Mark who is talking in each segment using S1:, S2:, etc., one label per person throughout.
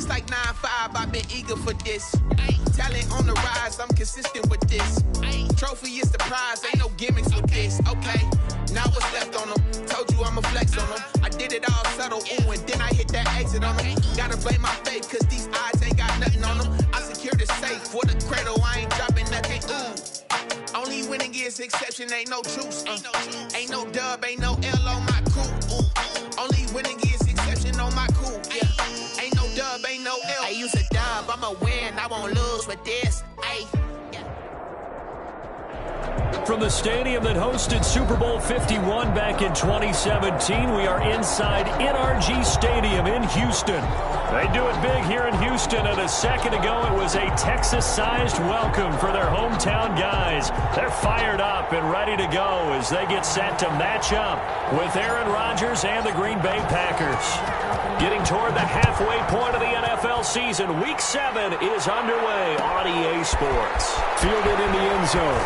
S1: like 9-5, I've been eager for this. Talent on the rise, I'm consistent with this. Trophy is the prize, ain't no gimmicks with this. Okay, now what's left on them? Told you I'ma flex on them. I did it all subtle, ooh, and then I hit that exit on them. Gotta blame my faith, cause these odds ain't got nothing on them. I secure the safe for the cradle, I ain't dropping nothing, ooh. Only winning is exception, ain't no truce. Ain't no dub, ain't no L on my crew. Only winning is exception on my crew. Yeah, ain't no dub, ain't no L. I use a dub, I'ma win, I won't lose with this. Ay.
S2: From the stadium that hosted Super Bowl 51 back in 2017, we are inside NRG Stadium in Houston. They do it big here in Houston, and a second ago it was a Texas-sized welcome for their hometown guys. They're fired up and ready to go as they get set to match up with Aaron Rodgers and the Green Bay Packers. Getting toward the halfway point of the NFL season, Week 7 is underway on EA Sports. Fielded in the end zone.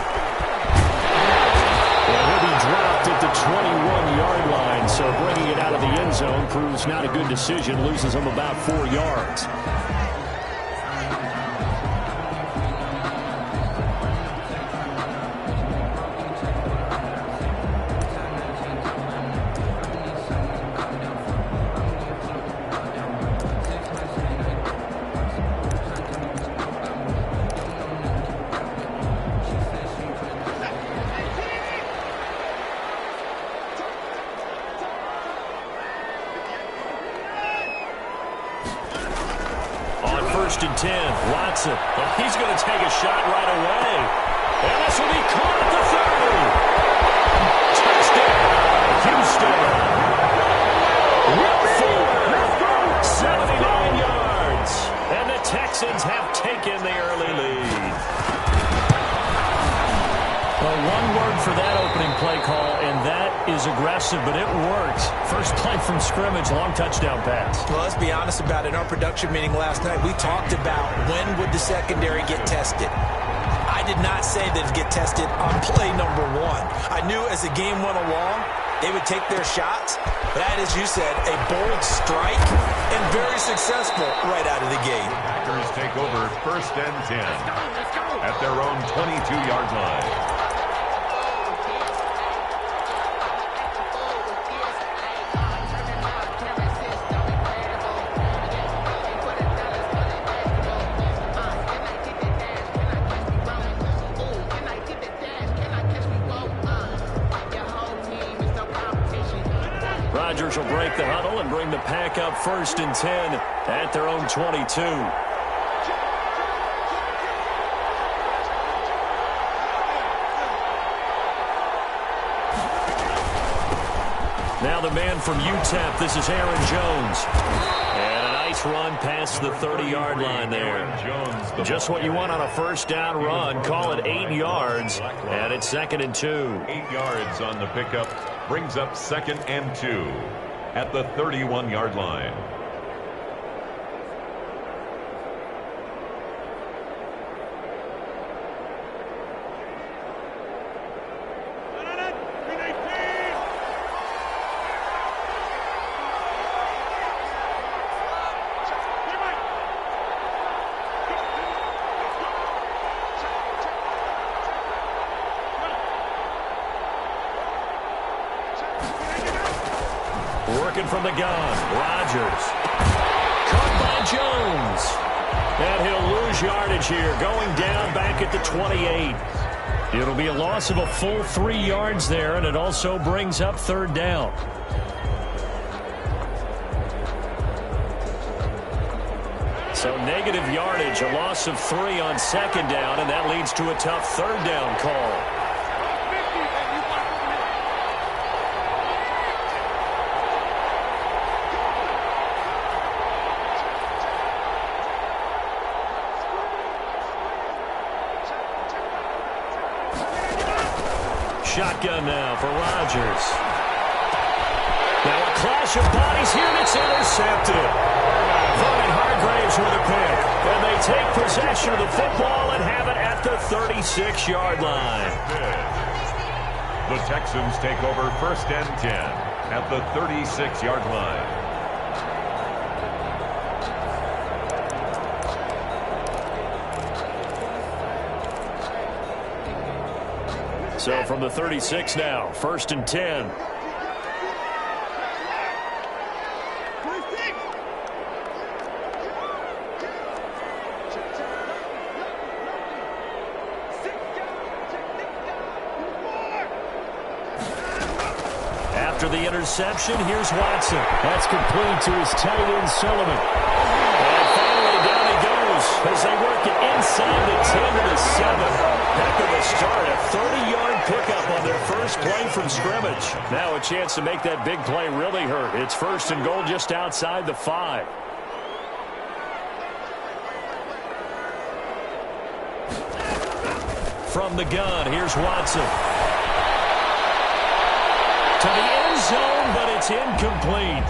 S2: He'll be dropped at the 21-yard line, so bringing it out of the end zone proves not a good decision, loses him about 4 yards. And 10. Watson. Well, he's going to take a shot right away. And this will be caught at the 30. Touchdown, Houston. Will Fuller, 79 yards. And the Texans have taken the early lead. Well, one word for that opening play call, and that is aggressive, but it worked. First play from scrimmage, long touchdown pass.
S3: Well, let's be honest about it. In our production meeting last night, we talked about when would the secondary get tested. I did not say that it'd get tested on play number 1. I knew as the game went along, they would take their shots. But that, as you said, a bold strike and very successful right out of the gate.
S4: Packers take over 1st and 10 at their own 22-yard line.
S2: Rodgers will break the huddle and bring the pack up 1st and 10 at their own 22. Now the man from UTEP, this is Aaron Jones. And a nice run past the 30-yard line there. Just what you want on a first down run. Call it 8 yards, and it's 2nd and 2.
S4: 8 yards on the pickup brings up 2nd and 2 at the 31-yard line.
S2: Working from the gun, Rodgers. Caught by Jones. And he'll lose yardage here, going down back at the 28. It'll be a loss of a full 3 yards there, and it also brings up 3rd down. So negative yardage, a loss of 3 on 2nd down, and that leads to a tough 3rd down call. Shotgun now for Rodgers. Now a clash of bodies here, and it's intercepted. Vernon Hargraves with a pick. And they take possession of the football and have it at the 36-yard line.
S4: The Texans take over 1st and 10 at the 36-yard line.
S2: So from the 36 now, 1st and 10. After the interception, here's Watson. That's complete to his tight end, Sullivan. And finally, down he goes as they work it inside the 10 to the 7. Heck of a start, a 30-yard pickup on their first play from scrimmage. Now a chance to make that big play really hurt. It's 1st and goal just outside the 5. From the gun, here's Watson. To the end zone, but it's incomplete.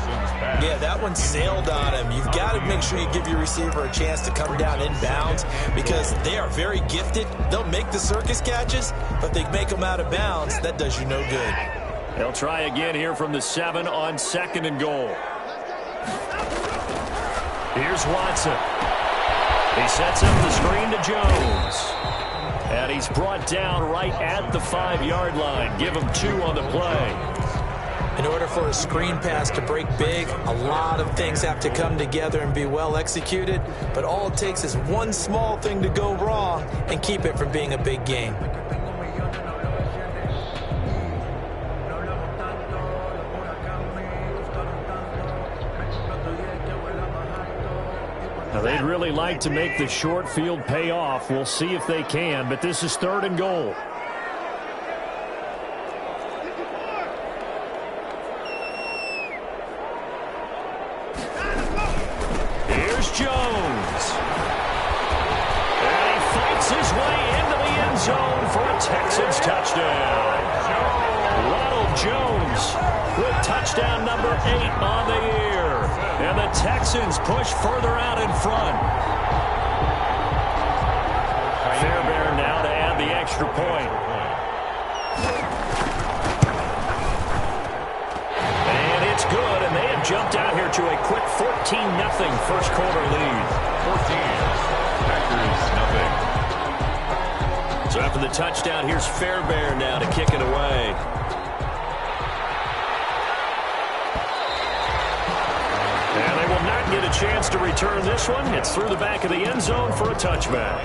S3: Yeah, that one sailed on him. You've got to make sure you give your receiver a chance to come down inbounds because they are very gifted. They'll make the circus catches, but they make them out of bounds. That does you no good.
S2: They'll try again here from the 7 on 2nd and goal. Here's Watson. He sets up the screen to Jones. And he's brought down right at the 5-yard line. Give him 2 on the play.
S3: In order for a screen pass to break big, a lot of things have to come together and be well executed. But all it takes is one small thing to go wrong and keep it from being a big game.
S2: Now, they'd really like to make the short field pay off. We'll see if they can, but this is 3rd and goal. Here's Jones. And he fights his way into the end zone for a Texans touchdown. Ronald Jones with touchdown number 8 on the year. And the Texans push further out in front. Fairbairn now to add the extra point. And it's good, and they have jumped out here to a quick 14-0 first quarter lead.
S4: 14. Packers, nothing.
S2: So after the touchdown, here's Fairbairn now to kick it away. And they will not get a chance to return this one. It's through the back of the end zone for a touchback.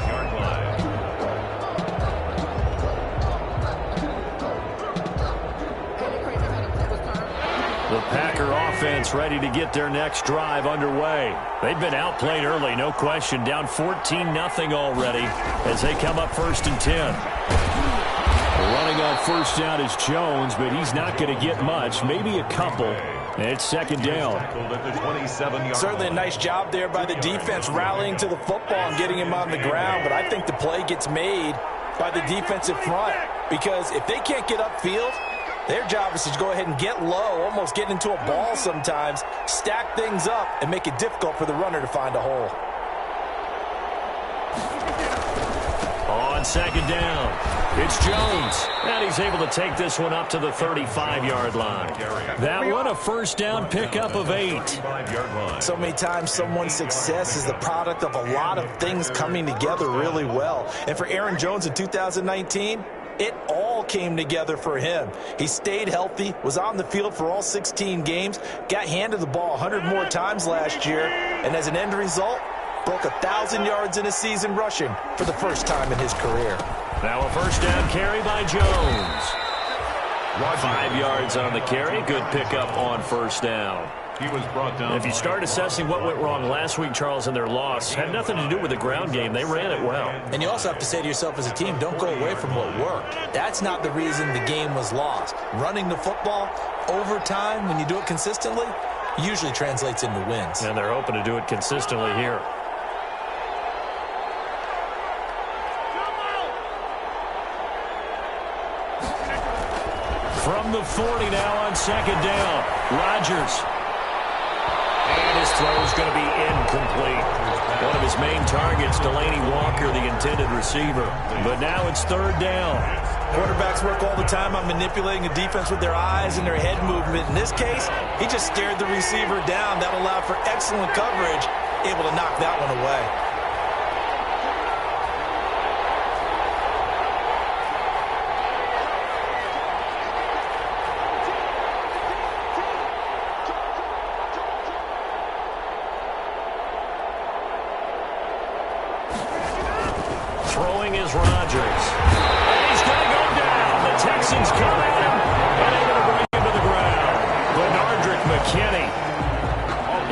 S2: The Packer offense ready to get their next drive underway. They've been outplayed early, no question. Down 14-0 already as they come up 1st and 10. Running on first down is Jones, but he's not going to get much, maybe a couple. It's 2nd down.
S3: Certainly a nice job there by the defense rallying to the football and getting him on the ground, but I think the play gets made by the defensive front because if they can't get upfield, their job is to go ahead and get low, almost get into a ball sometimes, stack things up, and make it difficult for the runner to find a hole.
S2: On 2nd down, it's Jones. And he's able to take this one up to the 35-yard line. That one a 1st down pickup of 8.
S3: So many times someone's success is the product of a lot of things coming together really well. And for Aaron Jones in 2019, it all came together for him. He stayed healthy, was on the field for all 16 games, got handed the ball 100 more times last year, and as an end result, broke 1,000 yards in a season rushing for the first time in his career.
S2: Now a 1st down carry by Jones. 5 yards on the carry. Good pickup on 1st down.
S4: He was brought down.
S2: If you start assessing what went wrong last week, Charles, in their loss, had nothing to do with the ground game. They ran it well.
S3: And you also have to say to yourself as a team, don't go away from what worked. That's not the reason the game was lost. Running the football over time, when you do it consistently, usually translates into wins.
S2: And they're hoping to do it consistently here. From the 40 now on 2nd down. Rodgers. And his throw is going to be incomplete. One of his main targets, Delaney Walker, the intended receiver. But now it's 3rd down.
S3: Quarterbacks work all the time on manipulating a defense with their eyes and their head movement. In this case, he just stared the receiver down. That allowed for excellent coverage, able to knock that one away.
S2: Throwing is Rodgers. And he's going to go down. The Texans come at him, and they're going to bring him to the ground. Bernardrick McKinney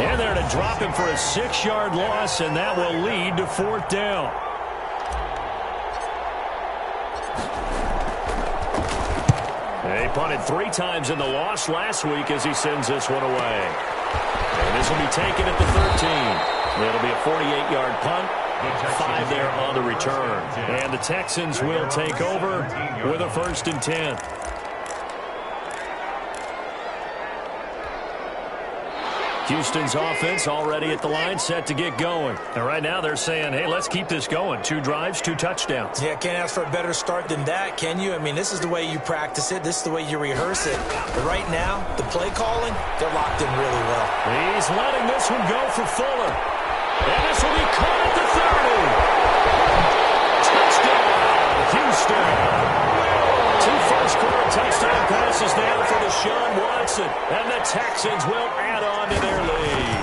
S2: in there to drop him for a 6-yard loss, and that will lead to 4th down. He punted 3 times in the loss last week as he sends this one away. And this will be taken at the 13. It'll be a 48-yard punt. 5 there on the return. And the Texans will take over with a 1st and 10. Houston's offense already at the line, set to get going. And right now they're saying, hey, let's keep this going. 2 drives, 2 touchdowns.
S3: Yeah, can't ask for a better start than that, can you? I mean, this is the way you practice it. This is the way you rehearse it. But right now, the play calling, they're locked in really well.
S2: He's letting this one go for Fuller. And this will be caught at the 30. Touchdown, Houston. 2 first-quarter touchdown passes now for Deshaun Watson. And the Texans will add on to their lead.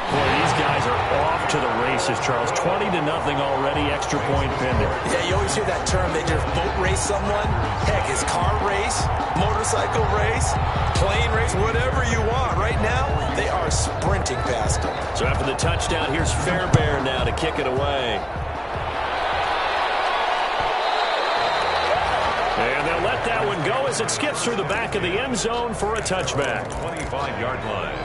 S2: Boy, these guys are off to the races, Charles. 20-0 already, extra point pending.
S3: Yeah, you always hear that term. They just boat race someone. Heck, it's car race, motorcycle race, plane race, whatever you want. Right now, they are sprinting past them.
S2: So after the touchdown, here's Fairbairn now to kick it away. And they'll let that one go as it skips through the back of the end zone for a touchback.
S4: 25-yard line.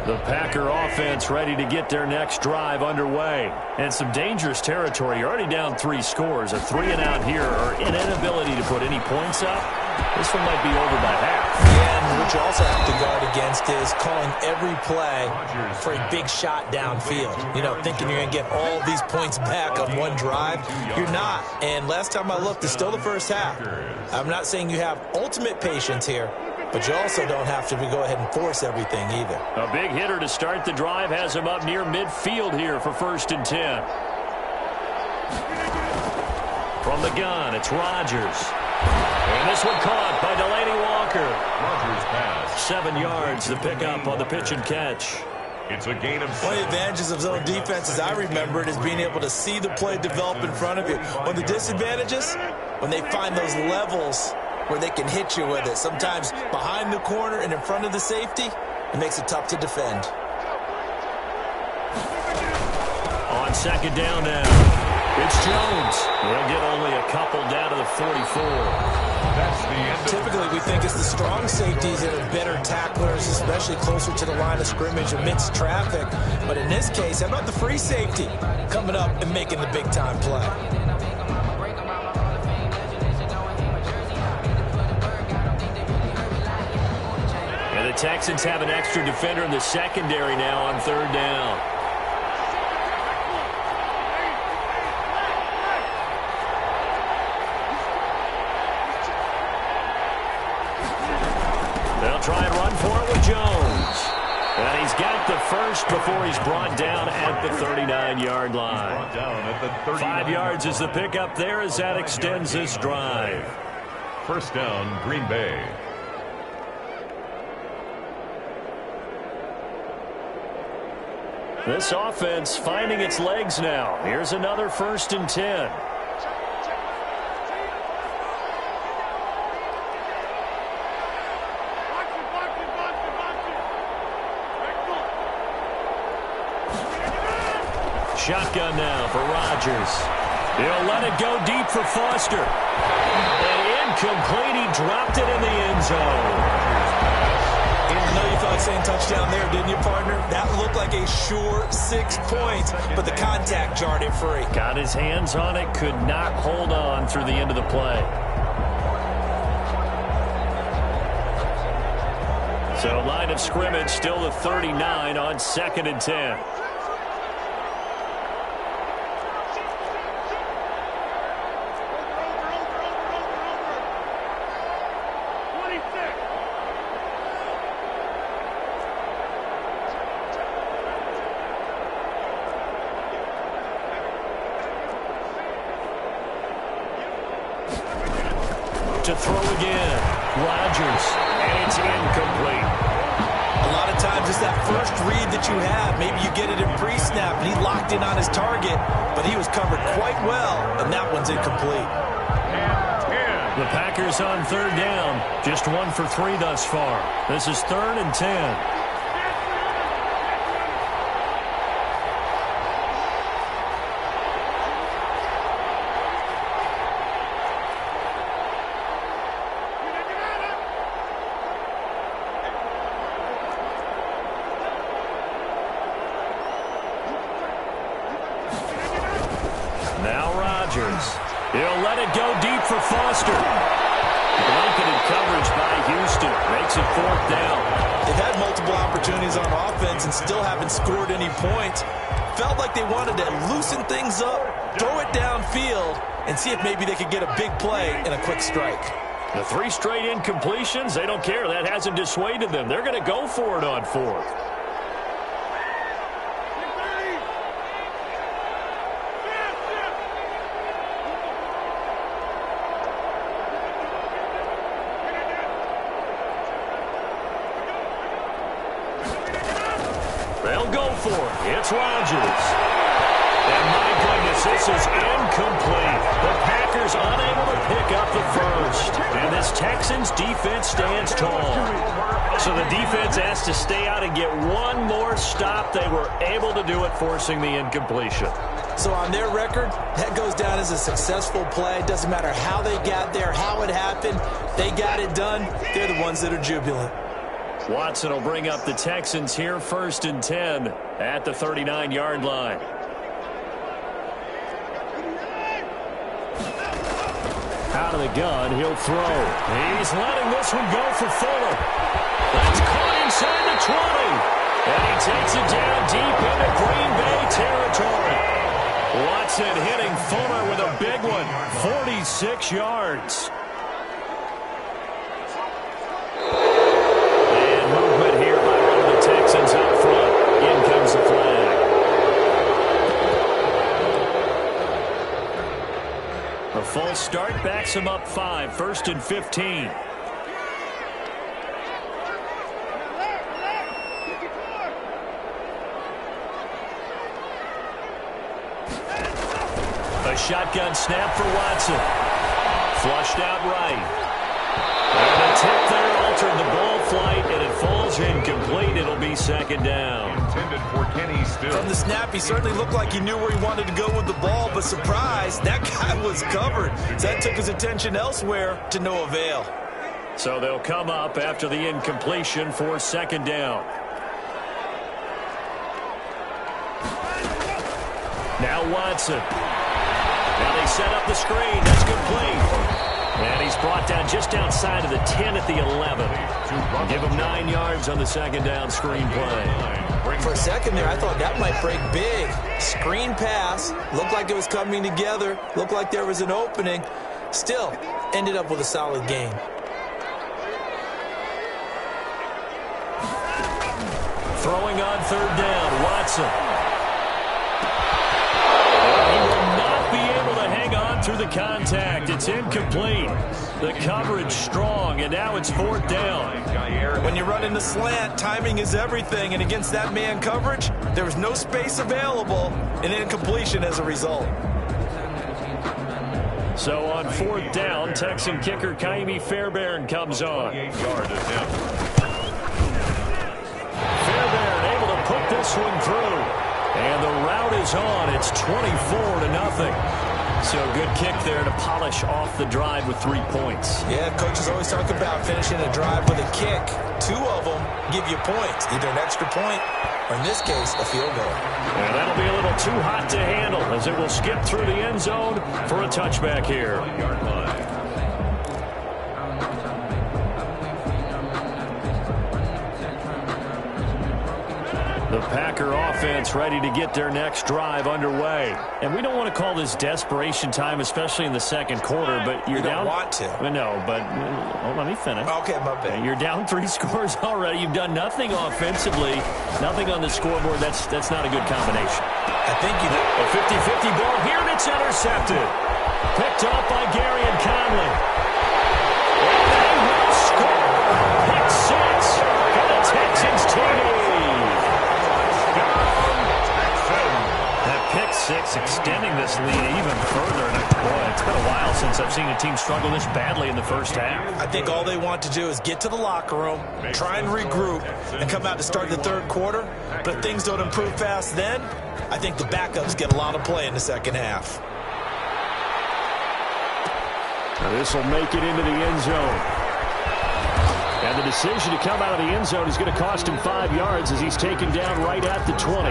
S2: The Packer offense ready to get their next drive underway. And some dangerous territory. You're already down 3 scores. A 3 and out here, or an inability to put any points up. This one might be over by half.
S3: And what you also have to guard against is calling every play for a big shot downfield. You know, thinking you're going to get all these points back on one drive. You're not. And last time I looked, it's still the first half. I'm not saying you have ultimate patience here, but you also don't have to go ahead and force everything either.
S2: A big hitter to start the drive has him up near midfield here for 1st and 10. From the gun, it's Rodgers. And this one caught by Delaney Walker.
S4: Rodgers pass.
S2: 7 yards, the pickup on the pitch and catch.
S4: It's a gain of 6.
S3: One of the advantages of zone defense, as I remember it, is being able to see the play develop in front of you. One of the disadvantages, when they find those levels where they can hit you with it. Sometimes behind the corner and in front of the safety, it makes it tough to defend.
S2: On 2nd down now. It's Jones. He'll get only a couple down to the 44.
S4: That's the end.
S3: Typically, we think it's the strong safeties that are better tacklers, especially closer to the line of scrimmage amidst traffic. But in this case, how about the free safety coming up and making the big-time play?
S2: And the Texans have an extra defender in the secondary now on 3rd down. They'll try and run for it with Jones. And he's got the first before he's brought down at the 39-yard line. 5 yards is the pickup there as that extends this drive.
S4: 1st down, Green Bay.
S2: This offense finding its legs now. Here's another 1st and 10. Shotgun now for Rodgers. He'll let it go deep for Foster. And incomplete. He dropped it in the end zone.
S3: I know you thought saying touchdown there, didn't you, partner? That looked like a sure 6 points, but the contact jarred it free.
S2: Got his hands on it, could not hold on through the end of the play. So line of scrimmage still the 39 on 2nd and 10. to throw again. Rodgers, and it's incomplete.
S3: A lot of times it's that first read that you have. Maybe you get it in pre-snap, and he locked in on his target, but he was covered quite well, and that one's incomplete.
S2: The Packers on third down. Just 1 for 3 thus far. This is 3rd and 10. Now Rodgers. He'll let it go deep for Foster. Blanketed coverage by Houston. Makes it 4th down.
S3: They've had multiple opportunities on offense and still haven't scored any points. Felt like they wanted to loosen things up, throw it downfield, and see if maybe they could get a big play and a quick strike.
S2: The 3 straight incompletions, they don't care. That hasn't dissuaded them. They're going to go for it on 4th. They'll go for it. It's Rodgers. And my goodness, this is incomplete. The Packers unable to pick up the first. And this Texans defense stands tall. So the defense has to stay out and get one more stop. They were able to do it, forcing the incompletion.
S3: So on their record, that goes down as a successful play. Doesn't matter how they got there, how it happened. They got it done. They're the ones that are jubilant.
S2: Watson will bring up the Texans here, 1st and 10 at the 39-yard line. Out of the gun, he'll throw. He's letting this one go for Fuller. That's caught inside the 20. And he takes it down deep into Green Bay territory. Watson hitting Fuller with a big one, 46 yards. Texans up front. In comes the flag. A false start backs him up 5. 1st and 15. A shotgun snap for Watson. Flushed out right. And a tip there altered the ball flight, and it falls incomplete. It'll be 2nd down.
S4: Intended for Kenny Still.
S3: From the snap, he certainly looked like he knew where he wanted to go with the ball, but surprise, that guy was covered. So that took his attention elsewhere to no avail.
S2: So they'll come up after the incompletion for 2nd down. Now Watson. Now they set up the screen. That's complete. And he's brought down just outside of the 10 at the 11. Give him 9 yards on the 2nd down screen play.
S3: For a second there, I thought that might break big. Screen pass. Looked like it was coming together. Looked like there was an opening. Still, ended up with a solid game.
S2: Throwing on 3rd down, Watson. He will not be able to hang on through the contact. It's incomplete. The coverage strong, and now it's 4th down.
S3: When you run in the slant, timing is everything, and against that man coverage, there was no space available, and incompletion as a result.
S2: So on 4th down, Texan kicker Ka'imi Fairbairn comes on. Fairbairn able to put this one through. And the route is on. It's 24-0. So good kick there to polish off the drive with 3 points.
S3: Yeah, coaches always talk about finishing a drive with a kick. 2 of them give you points, either an extra point or, in this case, a field goal.
S2: And that'll be a little too hot to handle as it will skip through the end zone for a touchback here. The Packer offense ready to get their next drive underway. And we don't want to call this desperation time, especially in the 2nd quarter, but you're down.
S3: You don't want to.
S2: No, but let me finish.
S3: Okay, my bad.
S2: You're down 3 scores already. You've done nothing offensively, nothing on the scoreboard. That's not a good combination.
S3: I think you do.
S2: A 50-50 ball here, and it's intercepted. Picked off by Gary and Conley. 6, extending this lead even further. And boy, it's been a while since I've seen a team struggle this badly in the first half.
S3: I think all they want to do is get to the locker room, try and regroup, and come out to start the third quarter. But if things don't improve fast then, I think the backups get a lot of play in the second half.
S2: Now this will make it into the end zone. And the decision to come out of the end zone is going to cost him 5 yards as he's taken down right at the 20.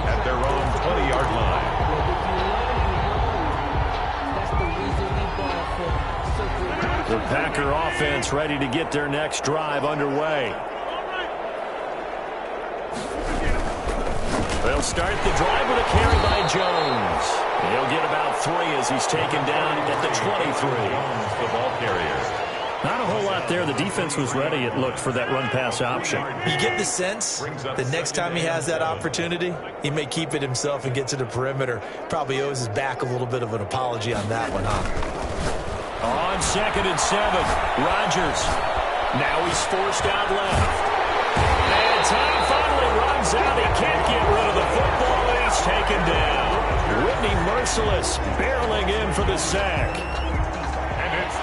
S4: At their own 20-yard line.
S2: The Packer offense ready to get their next drive underway. They'll start the drive with a carry by Jones. He'll get about 3 as he's taken down at the 23.
S4: The ball carrier.
S2: Not a whole lot there. The defense was ready, it looked, for that run-pass option.
S3: You get the sense the next time he has that opportunity, he may keep it himself and get to the perimeter. Probably owes his back a little bit of an apology on that one, huh?
S2: On 2nd and 7, Rodgers. Now he's forced out left. And time finally runs out. He can't get rid of the football, and he's taken down. Whitney Merciless barreling in for the sack.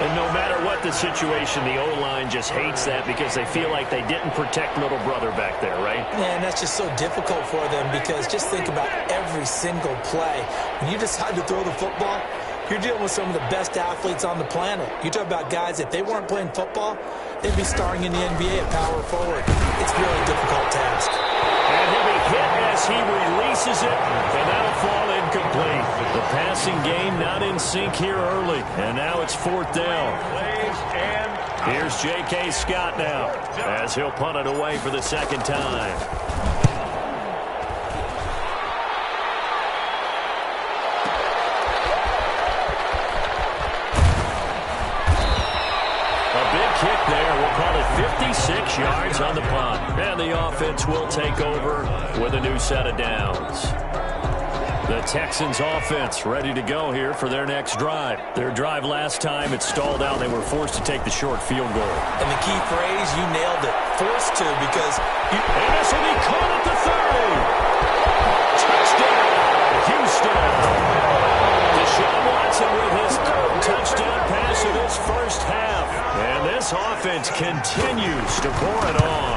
S2: And no matter what the situation, the O-line just hates that because they feel like they didn't protect little brother back there, right?
S3: Yeah, and that's just so difficult for them because just think about every single play. When you decide to throw the football, you're dealing with some of the best athletes on the planet. You talk about guys, if they weren't playing football, they'd be starring in the NBA at power forward. It's a really difficult task.
S2: And he'll be hit as he releases it, and that'll fall incomplete. The passing game not in sync here early, and now it's 4th down. Here's J.K. Scott now, as he'll punt it away for the 2nd time. Kick there. We'll call it 56 yards on the punt. And the offense will take over with a new set of downs. The Texans offense ready to go here for their next drive. Their drive last time, it stalled out. They were forced to take the short field goal.
S3: And the key phrase, you nailed it. Forced to because...
S2: And this will be caught at the 30. Touchdown, Houston. Deshaun Watson with his 3rd touchdown pass of this first half. And this offense continues to pour it on.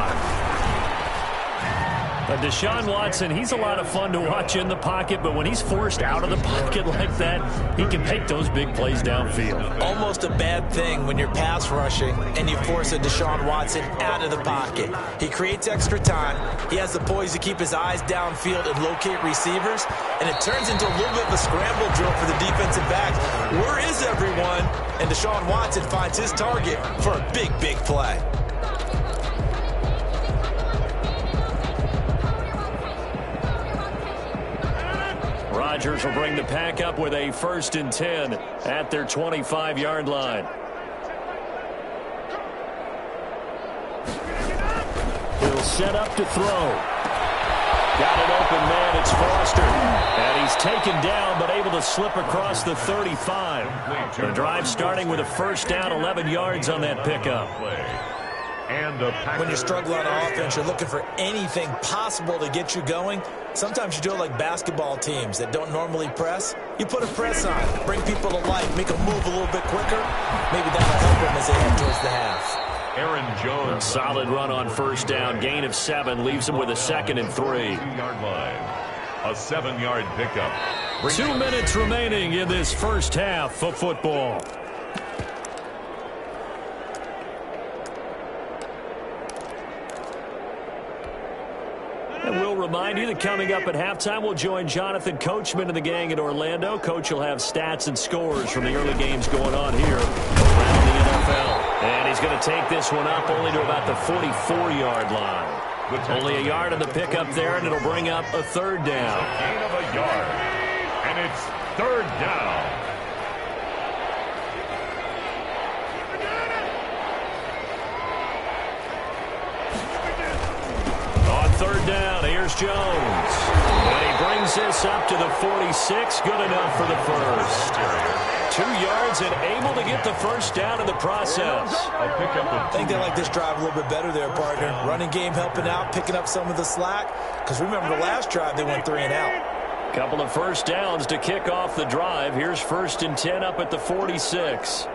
S2: Deshaun Watson, he's a lot of fun to watch in the pocket, but when he's forced out of the pocket like that, he can make those big plays downfield.
S3: Almost a bad thing when you're pass rushing and you force a Deshaun Watson out of the pocket. He creates extra time. He has the poise to keep his eyes downfield and locate receivers, and it turns into a little bit of a scramble drill for the defensive backs. Where is everyone? And Deshaun Watson finds his target for a big, big play.
S2: Rodgers will bring the pack up with a 1st and 10 at their 25-yard line. He'll set up to throw. Got an open man, it's Foster. And he's taken down, but able to slip across the 35. The drive starting with a 1st down, 11 yards on that pickup.
S3: When you struggle on offense, you're looking for anything possible to get you going. Sometimes you do it like basketball teams that don't normally press. You put a press on, bring people to life, make them move a little bit quicker. Maybe that'll help them as they head towards the half.
S4: Aaron Jones.
S2: A solid run on 1st down. Gain of 7 leaves him with a 2nd and 3.
S4: 2-yard line. A 7-yard pickup.
S2: 2 minutes remaining in this first half of football. And we'll remind you that coming up at halftime, we'll join Jonathan Coachman and the gang in Orlando. Coach will have stats and scores from the early games going on here around the NFL. And he's going to take this one up only to about the 44-yard line. Only a yard on the pickup there, and it'll bring up a 3rd down.
S4: Gain of a yard. And it's 3rd down.
S2: On 3rd down, here's Jones. And he brings this up to the 46. Good enough for the 1st. 2 yards and able to get the 1st down in the process.
S3: I think they like this drive a little bit better there, partner. Running game helping out, picking up some of the slack. Because remember the last drive, they went 3 and out.
S2: Couple of first downs to kick off the drive. Here's 1st and 10 up at the 46.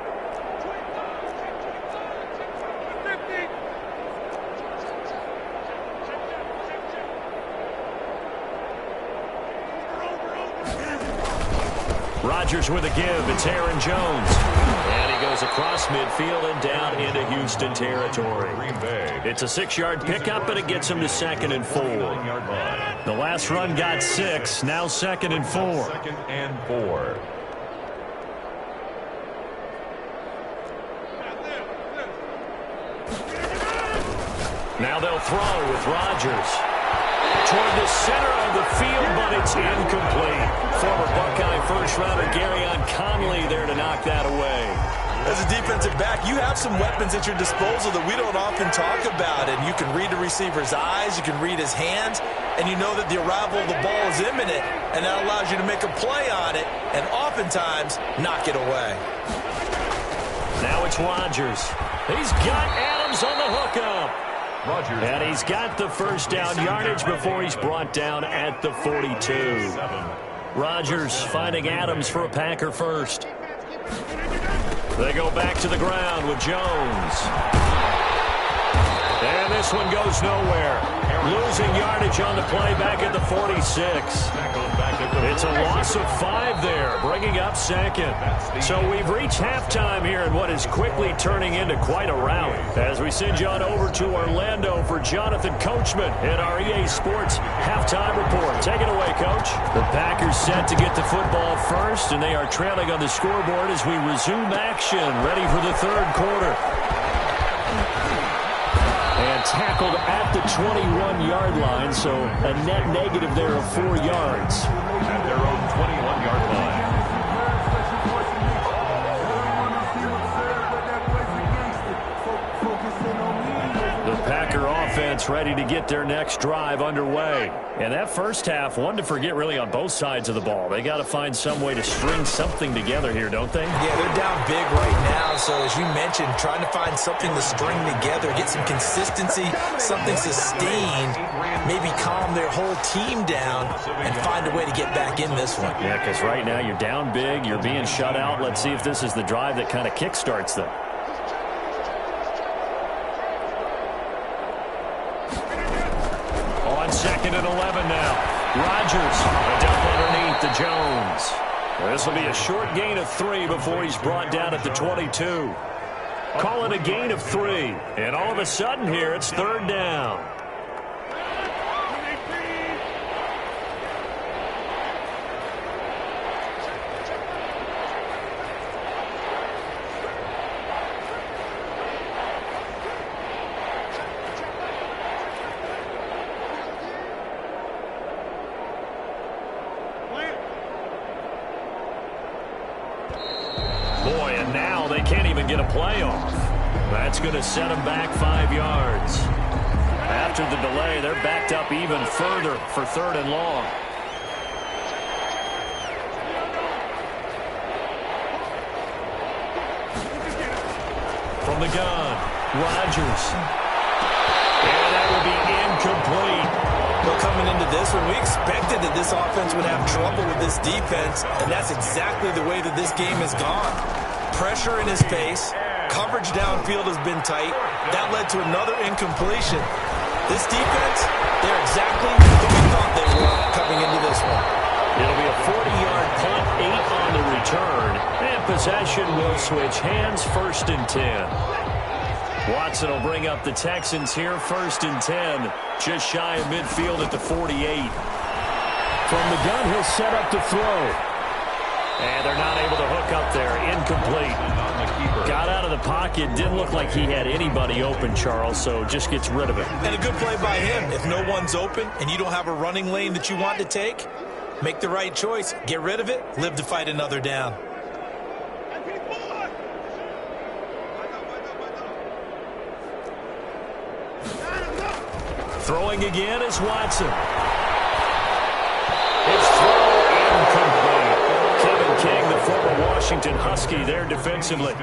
S2: Rodgers with a give. It's Aaron Jones. And he goes across midfield and down into Houston territory. It's a 6-yard pickup, and it gets him to 2nd and 4. The last run got 6. Now 2nd and 4.
S4: 2nd and 4.
S2: Now they'll throw with Rodgers. Toward the center of the field, but it's incomplete. Former Buckeye first-rounder Garyon Conley there to knock that away.
S3: As a defensive back, you have some weapons at your disposal that we don't often talk about. And you can read the receiver's eyes, you can read his hands, and you know that the arrival of the ball is imminent, and that allows you to make a play on it and oftentimes knock it away.
S2: Now it's Rodgers. He's got Adams on the hookup.
S4: Rodgers.
S2: And he's got the first down yardage before he's brought down at the 42. Rodgers finding Adams for a Packer first. They go back to the ground with Jones. And this one goes nowhere. Losing yardage on the play back at the 46. It's a loss of 5 there, bringing up 2nd. So we've reached halftime here in what is quickly turning into quite a rout. As we send you on over to Orlando for Jonathan Coachman in our EA Sports halftime report. Take it away, Coach. The Packers set to get the football first, and they are trailing on the scoreboard as we resume action, ready for the 3rd quarter. And tackled at the 21-yard line, so a net negative there of 4 yards.
S4: At their own 21-yard line.
S2: The Packer offense ready to get their next drive underway. And that first half, one to forget really on both sides of the ball. They got to find some way to string something together here, don't they?
S3: Yeah, they're down big right now. So as you mentioned, trying to find something to string together, get some consistency, something sustained, maybe calm their whole team down and find a way to get back in this one.
S2: Yeah, because right now you're down big, you're being shut out. Let's see if this is the drive that kind of kickstarts them. On 2nd and 11 now. Rodgers, a dump underneath to Jones. This will be a short gain of 3 before he's brought down at the 22. Call it a gain of 3. And all of a sudden here, it's 3rd down. Boy, and now they can't even get a play off. That's going to set them back 5 yards. After the delay, they're backed up even further for 3rd and long. From the gun, Rodgers. And that will be incomplete.
S3: Well, coming into this one, we expected that this offense would have trouble with this defense, and that's exactly the way that this game has gone. Pressure in his face, coverage downfield has been tight. That led to another incompletion. This defense, they're exactly what we thought they were coming into this one.
S2: It'll be a 40-yard punt, 8 on the return, and possession will switch hands, 1st and 10. Watson will bring up the Texans here, 1st and 10, just shy of midfield at the 48. From the gun, he'll set up to throw. And they're not able to hook up there. Incomplete. Got out of the pocket. Didn't look like he had anybody open, Charles, so just gets rid of it.
S3: And a good play by him. If no one's open and you don't have a running lane that you want to take, make the right choice. Get rid of it. Live to fight another down.
S2: Throwing again is Watson. His throw incomplete. Kevin King, the former Washington Husky there defensively.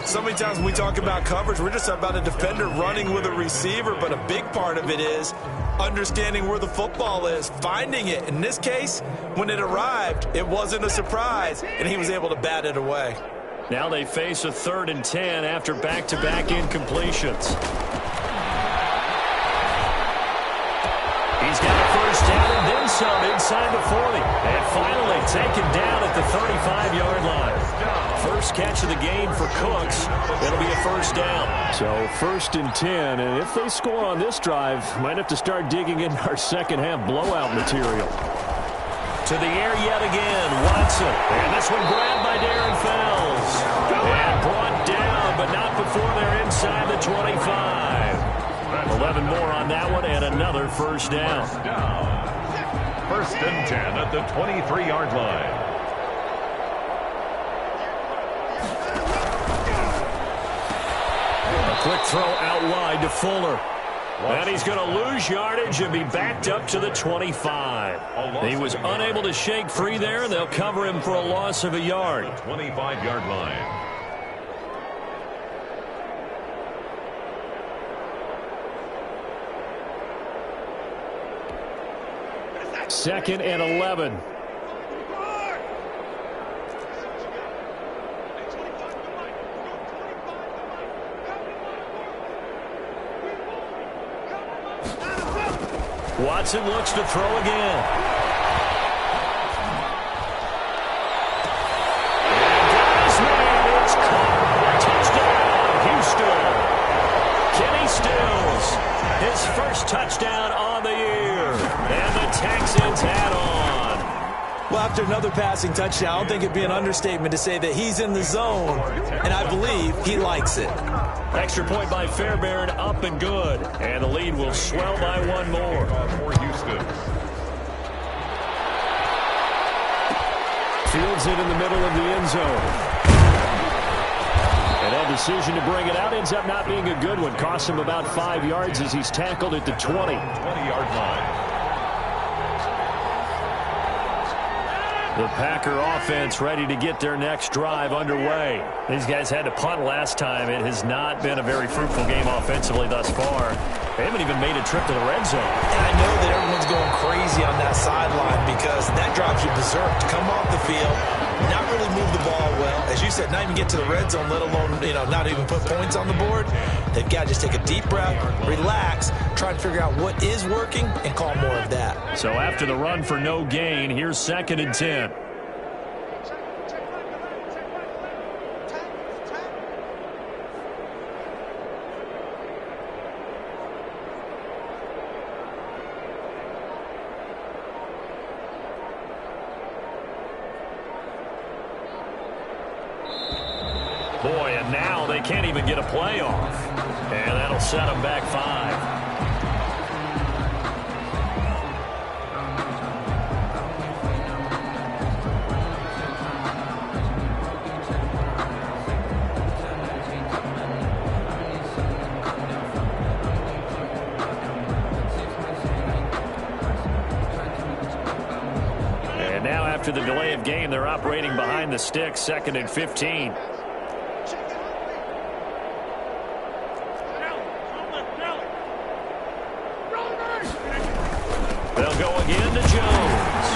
S3: So many times when we talk about coverage, we're just about a defender running with a receiver, but a big part of it is understanding where the football is, finding it. In this case, when it arrived, it wasn't a surprise, and he was able to bat it away.
S2: Now they face a 3rd and 10 after back-to-back incompletions. He's got a first down and then some inside the 40. And finally taken down at the 35-yard line. First catch of the game for Cooks. It'll be a first down. So 1st and 10, and if they score on this drive, might have to start digging in our second-half blowout material. To the air yet again, Watson. And this one grabbed by Darren Fells. And brought down, but not before they're inside the 25. 11 more on that one, and another first down.
S4: 1st and 10 at the 23-yard line.
S2: A quick throw out wide to Fuller. And he's going to lose yardage and be backed up to the 25. He was unable to shake free there, and they'll cover him for a loss of a yard.
S4: 25-yard line.
S2: 2nd and 11. Watson looks to throw again. And got his man. It's caught. Touchdown, Houston. Kenny Stills, his first touchdown on the year. And the Texans add on.
S3: Well, after another passing touchdown, I don't think it'd be an understatement to say that he's in the zone, and I believe he likes it.
S2: Extra point by Fairbairn, up and good. And the lead will swell by one more.
S4: For Houston.
S2: Fields it in the middle of the end zone. And that decision to bring it out ends up not being a good one. Costs him about 5 yards as he's tackled at the 20.
S4: 20-yard line.
S2: The Packer offense ready to get their next drive underway. These guys had to punt last time. It has not been a very fruitful game offensively thus far. They haven't even made a trip to the red zone.
S3: And I know that everyone's going crazy on that sideline because that drives you berserk to come off the field, not really move the ball well. As you said, not even get to the red zone, let alone, not even put points on the board. They've got to just take a deep breath, relax, try to figure out what is working, and call more of that.
S2: So after the run for no gain, here's 2nd and 10. Boy, and now they can't even get a play off. And that'll set them back 5. And now after the delay of game, they're operating behind the sticks, 2nd and 15. They'll go again to Jones.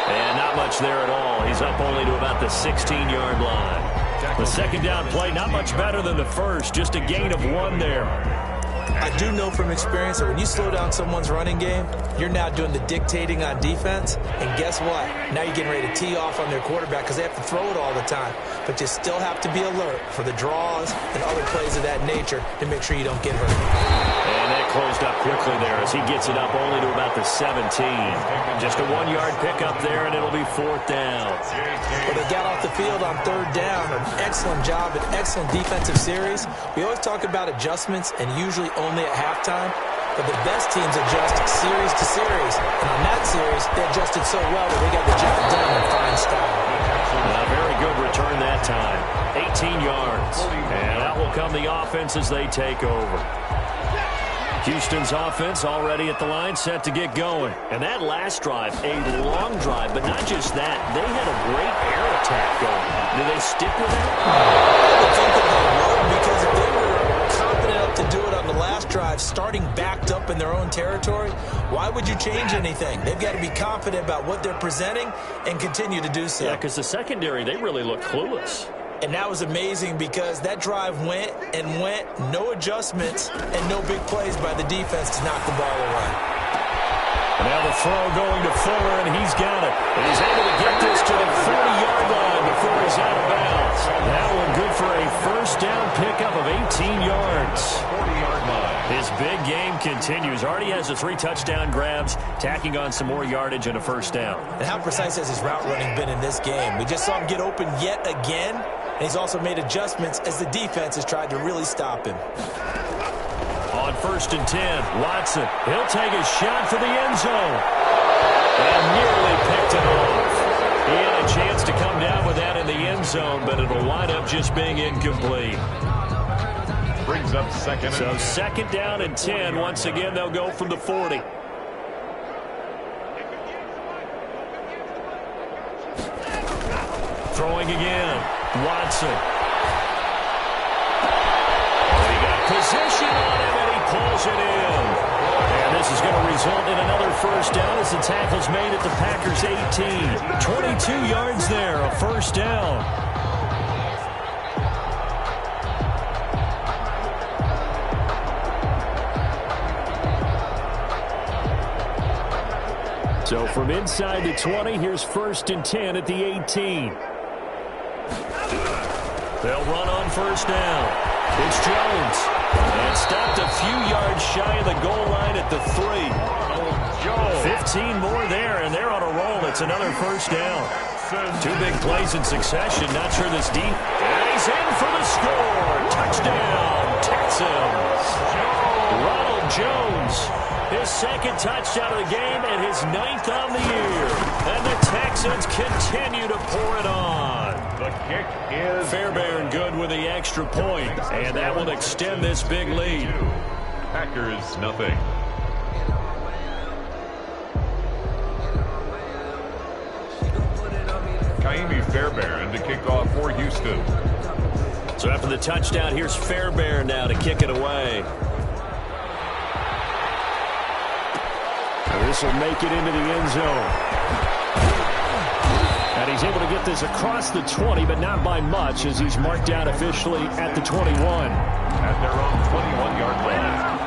S2: And not much there at all. He's up only to about the 16-yard line. The second down play, not much better than the first. Just a gain of 1 there.
S3: I do know from experience that when you slow down someone's running game, you're now doing the dictating on defense. And guess what? Now you're getting ready to tee off on their quarterback because they have to throw it all the time. But you still have to be alert for the draws and other plays of that nature to make sure you don't get hurt.
S2: And that closed up quickly there as he gets it up only to about the 17. Just a 1-yard pickup there, and it'll be 4th down.
S3: Well, they got off the field on 3rd down. An excellent job, an excellent defensive series. We always talk about adjustments and usually only at halftime. But the best teams adjust series to series. And on that series, they adjusted so well that they got the job done in fine style.
S2: A very good return that time. 18 yards. And out will come the offense as they take over. Houston's offense already at the line, set to get going. And that last drive, a long drive, but not just that. They had a great air attack going. to stick with that?
S3: I would think that they would, because if they were confident enough to do it on the last drive, starting backed up in their own territory, why would you change anything? They've got to be confident about what they're presenting and continue to do so.
S2: Yeah, because the secondary, they really look clueless.
S3: And that was amazing because that drive went and went, no adjustments and no big plays by the defense to knock the ball away.
S2: And now the throw going to Fuller, and he's got it. And he's able to get this to the 40-yard line before he's out of bounds. That one good for a first down pickup of 18 yards.
S4: 40-yard line.
S2: His big game continues. Already has the 3 touchdown grabs, tacking on some more yardage and a first down.
S3: And how precise has his route running been in this game? We just saw him get open yet again, and he's also made adjustments as the defense has tried to really stop him.
S2: On 1st and 10, Watson. He'll take a shot for the end zone. And nearly picked it off. He had a chance to come down with that in the end zone, but it'll wind up just being incomplete.
S4: Brings up second.
S2: So 2nd down and 10. Once again, they'll go from the 40. Throwing again. Watson. They got position on him, and he pulls it in. And this is going to result in another first down as the tackle's made at the Packers' 18. 22 yards there, a first down. So from inside the 20, here's 1st and 10 at the 18. They'll run on first down. It's Jones. And stopped a few yards shy of the goal line at the 3. 15 more there, and they're on a roll. It's another first down. 2 big plays in succession. Not sure this deep. And he's in for the score. Touchdown, Texans. Ronald Jones. His 2nd touchdown of the game and his 9th on the year. And the Texans continue to pour it on.
S4: The kick is
S2: Fairbairn good with the extra point, and that will extend this big lead.
S4: Packers nothing. Klo2e Fairbairn to kick off for Houston.
S2: So after the touchdown, here's Fairbairn now to kick it away. And this will make it into the end zone. And he's able to get this across the 20, but not by much, as he's marked down officially at the 21.
S4: At their own 21-yard line.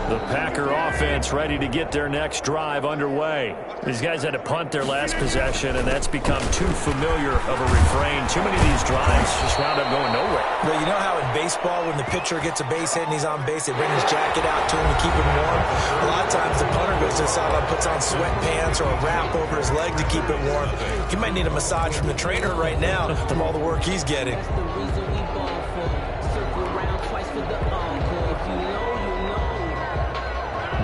S2: The Packer offense ready to get their next drive underway. These guys had to punt their last possession, and that's become too familiar of a refrain. Too many of these drives just wound up going nowhere.
S3: Well, you know how in baseball, when the pitcher gets a base hit and he's on base, they bring his jacket out to him to keep him warm? A lot of times the punter goes to the sideline, puts on sweatpants or a wrap over his leg to keep it warm. He might need a massage from the trainer right now from all the work he's getting.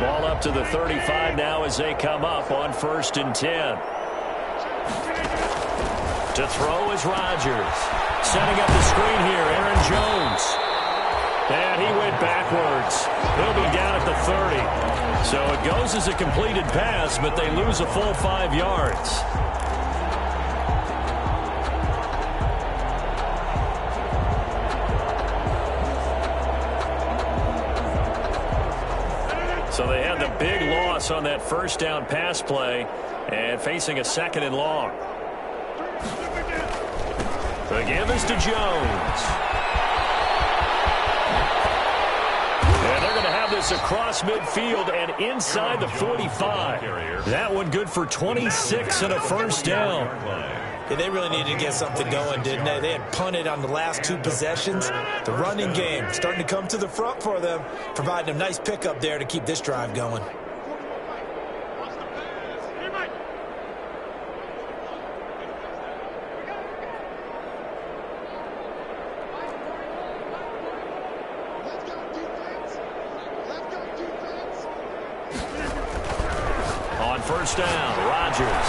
S2: Ball up to the 35 now as they come up on 1st and 10. To throw is Rodgers. Setting up the screen here, Aaron Jones. And he went backwards. He'll be down at the 30. So it goes as a completed pass, but they lose a full 5 yards. So they had the big loss on that first down pass play and facing a 2nd and long. The give is to Jones. And they're going to have this across midfield and inside the 45. That one good for 26 and a first down.
S3: Yeah, they really needed to get something going, didn't they? They had punted on the last 2 possessions. The running game starting to come to the front for them, providing a nice pickup there to keep this drive going.
S2: On first down, Rodgers.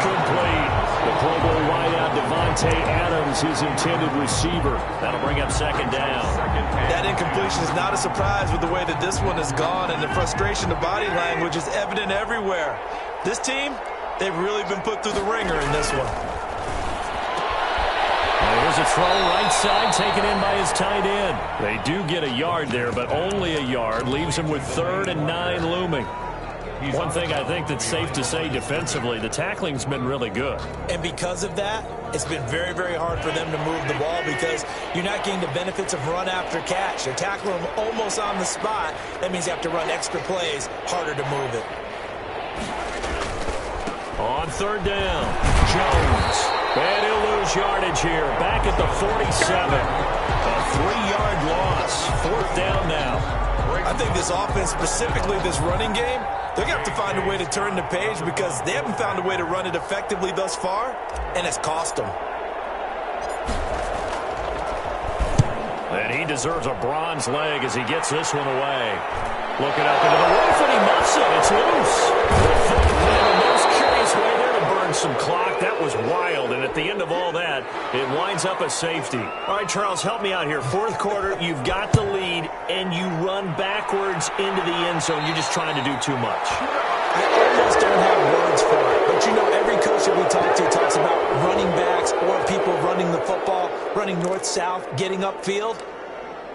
S2: Incomplete. The Pro Bowl wideout Devontae Adams, his intended receiver. That'll bring up 2nd down.
S3: That incompletion is not a surprise with the way that this one has gone, and the frustration, the body language is evident everywhere. This team, they've really been put through the ringer in this one.
S2: Here's a throw right side taken in by his tight end. They do get a yard there, but only a yard. Leaves him with 3rd and 9 looming. One thing I think that's safe to say defensively, the tackling's been really good.
S3: And because of that, it's been very, very hard for them to move the ball because you're not getting the benefits of run after catch. They're tackling them almost on the spot. That means you have to run extra plays, harder to move it.
S2: On 3rd down, Jones. And he'll lose yardage here. Back at the 47. A 3-yard loss. 4th down now.
S3: I think this offense, specifically this running game, they're going to have to find a way to turn the page because they haven't found a way to run it effectively thus far, and it's cost them.
S2: And he deserves a bronze leg as he gets this one away. Looking up into the roof, and he muffs it. It's loose. The foot in the most curious way there to burn some clock. That was wild, and at the end of all that, it winds up a safety. All right, Charles, help me out here. 4th quarter, you've got the lead, and you run backwards into the end zone. You're just trying to do too much.
S3: I almost don't have words for it, but you know, every coach that we talk to talks about running backs or people running the football, running north-south, getting upfield.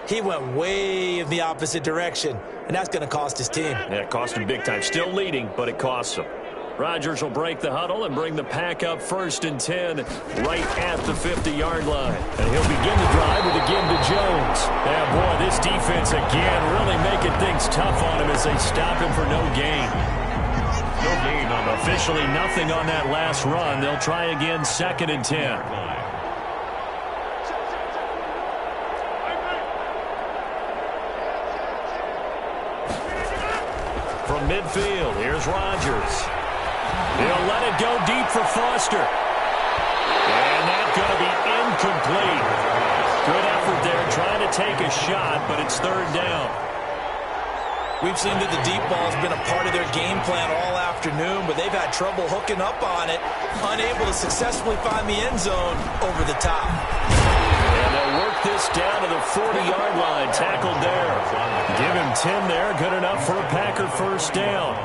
S3: He went way in the opposite direction, and that's going to cost his team.
S2: Yeah, it cost him big time. Still leading, but it costs him. Rodgers will break the huddle and bring the pack up 1st and 10 right at the 50-yard line. And he'll begin the drive with a give to Jones. Yeah, boy, this defense again really making things tough on him as they stop him for no gain.
S4: No gain on the
S2: Officially nothing on that last run. They'll try again 2nd and 10. From midfield, here's Rodgers. He'll let it go deep for Foster. And that's going to be incomplete. Good effort there trying to take a shot, but it's 3rd down.
S3: We've seen that the deep ball has been a part of their game plan all afternoon, but they've had trouble hooking up on it, unable to successfully find the end zone over the top.
S2: And they'll work this down to the 40-yard line, tackled there. Give him 10 there, good enough for a Packer 1st down.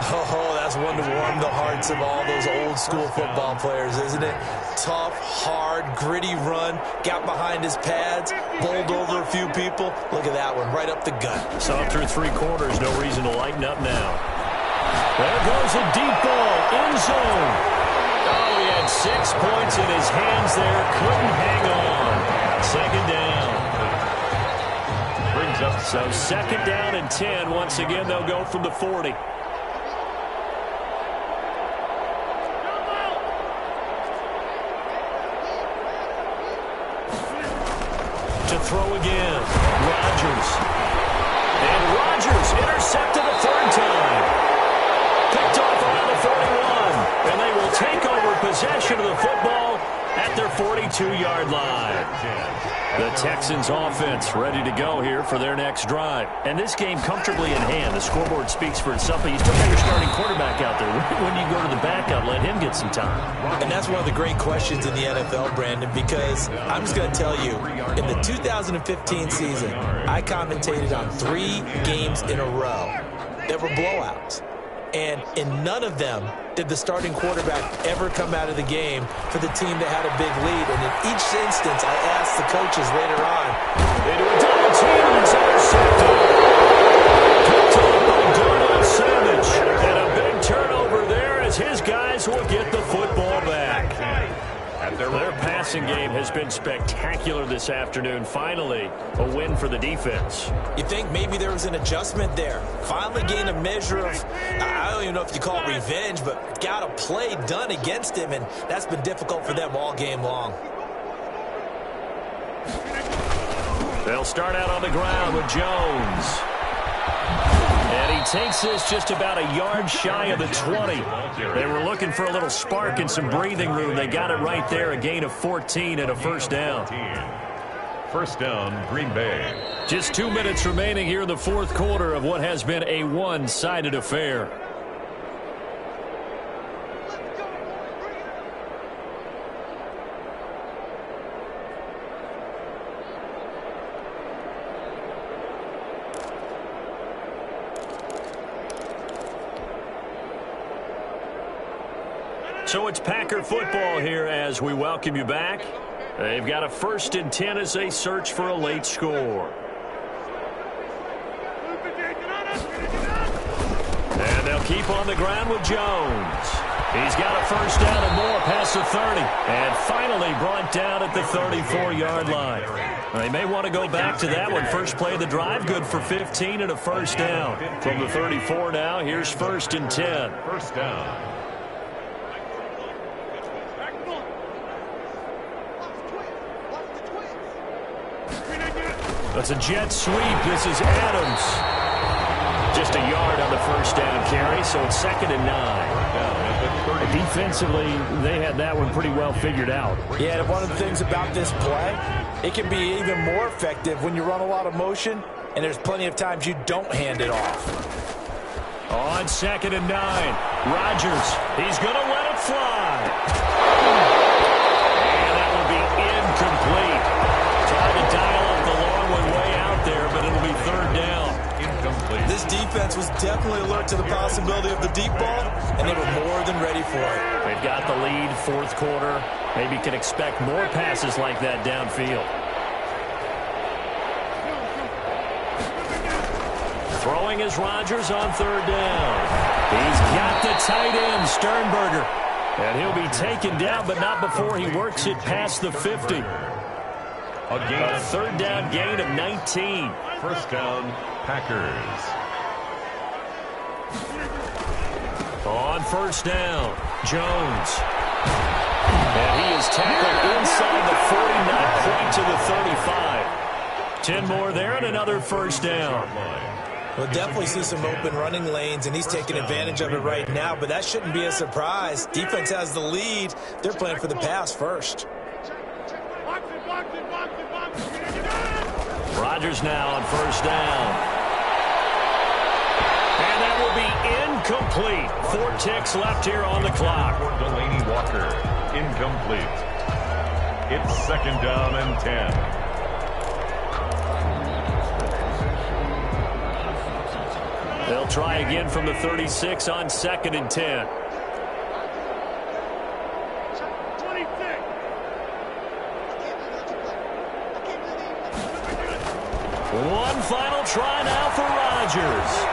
S3: Oh, that's one to warm the hearts of all those old-school football players, isn't it? Tough, hard, gritty run, got behind his pads, bowled over a few people. Look at that one, right up the gut.
S2: So through 3 quarters, no reason to lighten up now. There goes a deep ball, end zone. Oh, he had 6 points in his hands there, couldn't hang on. 2nd down.
S4: brings up.
S2: So 2nd down and 10. Once again, they'll go from the 40. To throw again, Rodgers. And Rodgers intercepted a 3rd time. Picked off around the 41. And they will take over possession of the football at their 42-yard line. The Texans offense ready to go here for their next drive. And this game comfortably in hand. The scoreboard speaks for itself, but you still got your starting quarterback out there. When do you go to the backup, let him get some time?
S3: And that's one of the great questions in the NFL, Brandon, because I'm just going to tell you, in the 2015 season, I commentated on 3 games in a row that were blowouts. And in none of them did the starting quarterback ever come out of the game for the team that had a big lead. And in each instance, I asked the coaches later on.
S2: They do a double team, and it's intercepted. Picked off by Darnell Savage. And a big turnover there as his guys will get the football back. Their passing game has been spectacular this afternoon. Finally, a win for the defense.
S3: You think maybe there was an adjustment there. Finally gained a measure of, I don't even know if you call it revenge, but got a play done against him, and that's been difficult for them all game long.
S2: They'll start out on the ground with Jones. And he takes this just about a yard shy of the 20. They were looking for a little spark and some breathing room. They got it right there, a gain of 14 and a 1st down.
S4: 1st down, Green Bay.
S2: Just 2 minutes remaining here in the 4th quarter of what has been a one-sided affair. So it's Packer football here as we welcome you back. They've got a 1st and 10 as they search for a late score. And they'll keep on the ground with Jones. He's got a 1st down and more past the 30. And finally brought down at the 34-yard line. They may want to go back to that one. First play of the drive, good for 15 and a 1st down. From the 34 now, here's 1st and 10.
S4: 1st down.
S2: That's a jet sweep. This is Adams. Just a yard on the 1st down carry, so it's 2nd and 9. Defensively, they had that one pretty well figured out.
S3: Yeah, and one of the things about this play, it can be even more effective when you run a lot of motion, and there's plenty of times you don't hand it off.
S2: On 2nd and 9, Rodgers, he's going to let it fly. And that will be incomplete. Tried to dial up the long one way out there, but it'll be 3rd down. Incomplete.
S3: This defense was definitely alert to the possibility of the deep ball, and they were more than ready for it.
S2: They've got the lead, 4th quarter. Maybe can expect more passes like that downfield. Throwing is Rodgers on 3rd down. He's got the tight end, Sternberger. And he'll be taken down, but not before he works it past the 50. A 3rd down gain of 19.
S4: 1st down, Packers.
S2: On 1st down, Jones. And he is tackled inside the 40, not quite to the 35. 10 more there and another 1st down.
S3: We'll definitely see some open running lanes, and he's taking advantage of it right now, but that shouldn't be a surprise. Defense has the lead. They're playing for the pass first.
S2: Rodgers now on 1st down. And that will be incomplete. 4 ticks left here on the clock.
S4: Delaney Walker, incomplete. It's 2nd down and 10.
S2: They'll try again from the 36 on 2nd and 10. One final try now for Rodgers.